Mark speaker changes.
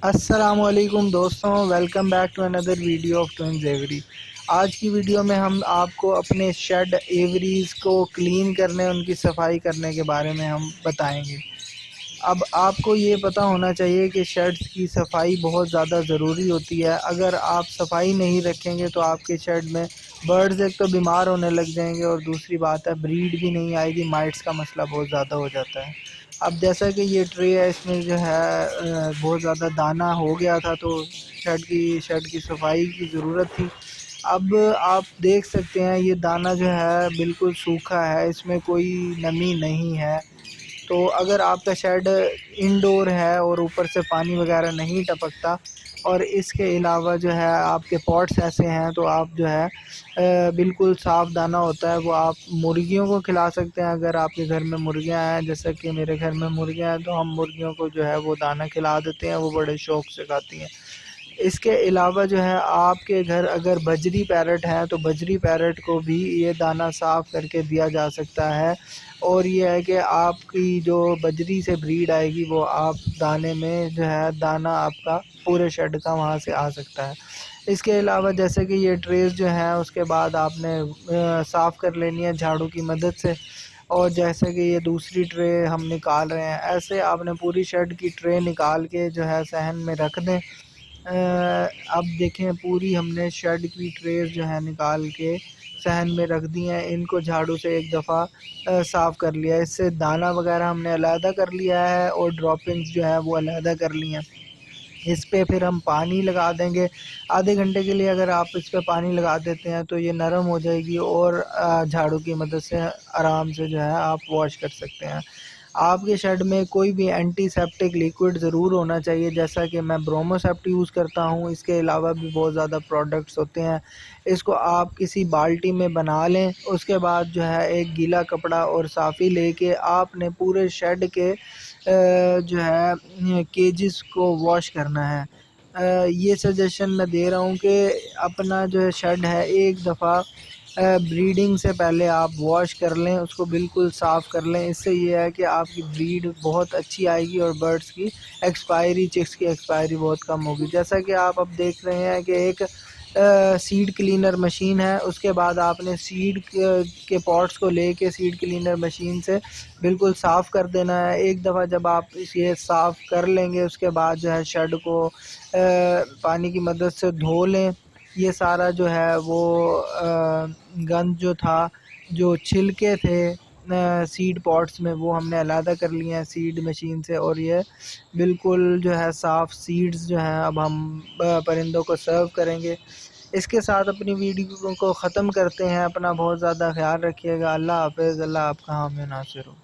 Speaker 1: السلام علیکم دوستوں، welcome back to another video of twins every. آج کی ویڈیو میں ہم آپ کو اپنے شیڈ ایوریز کو کلین کرنے، ان کی صفائی کرنے کے بارے میں ہم بتائیں گے۔ اب آپ کو یہ پتہ ہونا چاہیے کہ شیڈز کی صفائی بہت زیادہ ضروری ہوتی ہے۔ اگر آپ صفائی نہیں رکھیں گے تو آپ کے شیڈ میں برڈز ایک تو بیمار ہونے لگ جائیں گے، اور دوسری بات ہے بریڈ بھی نہیں آئے گی، مائٹس کا مسئلہ بہت زیادہ ہو جاتا ہے۔ اب جیسا کہ یہ ٹرے ہے، اس میں جو ہے بہت زیادہ دانہ ہو گیا تھا، تو شیڈ کی صفائی کی ضرورت تھی۔ اب آپ دیکھ سکتے ہیں یہ دانہ جو ہے بالکل سوکھا ہے، اس میں کوئی نمی نہیں ہے۔ تو اگر آپ کا شیڈ انڈور ہے اور اوپر سے پانی وغیرہ نہیں ٹپکتا، اور اس کے علاوہ جو ہے آپ کے پاٹس ایسے ہیں، تو آپ جو ہے بالکل صاف دانہ ہوتا ہے وہ آپ مرغیوں کو کھلا سکتے ہیں۔ اگر آپ کے گھر میں مرغیاں ہیں، جیسا کہ میرے گھر میں مرغیاں ہیں، تو ہم مرغیوں کو جو ہے وہ دانہ کھلا دیتے ہیں، وہ بڑے شوق سے کھاتی ہیں۔ اس کے علاوہ جو ہے آپ کے گھر اگر بجری پیرٹ ہے تو بجری پیرٹ کو بھی یہ دانہ صاف کر کے دیا جا سکتا ہے، اور یہ ہے کہ آپ کی جو بجری سے بریڈ آئے گی وہ آپ دانے میں جو ہے دانہ آپ کا پورے شیڈ کا وہاں سے آ سکتا ہے۔ اس کے علاوہ جیسے کہ یہ ٹریز جو ہیں اس کے بعد آپ نے صاف کر لینی ہے جھاڑو کی مدد سے، اور جیسے کہ یہ دوسری ٹرے ہم نکال رہے ہیں، ایسے آپ نے پوری شیڈ کی ٹرے نکال کے جو ہے صحن میں رکھ دیں۔ اب دیکھیں پوری ہم نے شیڈ کی ٹریز جو ہے نکال کے صحن میں رکھ دی ہیں، ان کو جھاڑو سے ایک دفعہ صاف کر لیا ہے۔ اس سے دانہ وغیرہ ہم نے علیحدہ کر لیا ہے، اور ڈراپنگز جو ہے وہ علیحدہ کر لی ہیں۔ اس پہ پھر ہم پانی لگا دیں گے آدھے گھنٹے کے لیے۔ اگر آپ اس پہ پانی لگا دیتے ہیں تو یہ نرم ہو جائے گی، اور جھاڑو کی مدد سے آرام سے جو ہے آپ واش کر سکتے ہیں۔ آپ کے شیڈ میں کوئی بھی اینٹی سیپٹک لیکوڈ ضرور ہونا چاہیے، جیسا کہ میں برومو سیپٹ یوز کرتا ہوں۔ اس کے علاوہ بھی بہت زیادہ پروڈکٹس ہوتے ہیں۔ اس کو آپ کسی بالٹی میں بنا لیں، اس کے بعد جو ہے ایک گیلا کپڑا اور صافی لے کے آپ نے پورے شیڈ کے جو ہے کیجز کو واش کرنا ہے۔ یہ سجیشن میں دے رہا ہوں کہ اپنا جو ہے شیڈ ہے ایک دفعہ بریڈنگ سے پہلے آپ واش کر لیں، اس کو بالکل صاف کر لیں۔ اس سے یہ ہے کہ آپ کی بریڈ بہت اچھی آئے گی، اور برڈز کی چکس کی ایکسپائری بہت کم ہوگی۔ جیسا کہ آپ اب دیکھ رہے ہیں کہ ایک سیڈ کلینر مشین ہے، اس کے بعد آپ نے سیڈ کے پاٹس کو لے کے سیڈ کلینر مشین سے بالکل صاف کر دینا ہے۔ ایک دفعہ جب آپ یہ صاف کر لیں گے، اس کے بعد جو ہے شیڈ کو پانی کی مدد سے دھو لیں۔ یہ سارا جو ہے وہ گند جو تھا، جو چھلکے تھے سیڈ پاٹس میں، وہ ہم نے علیحدہ کر لیے ہیں سیڈ مشین سے، اور یہ بالکل جو ہے صاف سیڈز جو ہیں اب ہم پرندوں کو سرو کریں گے۔ اس کے ساتھ اپنی ویڈیو کو ختم کرتے ہیں۔ اپنا بہت زیادہ خیال رکھیے گا۔ اللہ حافظ۔ اللہ آپ کا حامی و ناصر ہو۔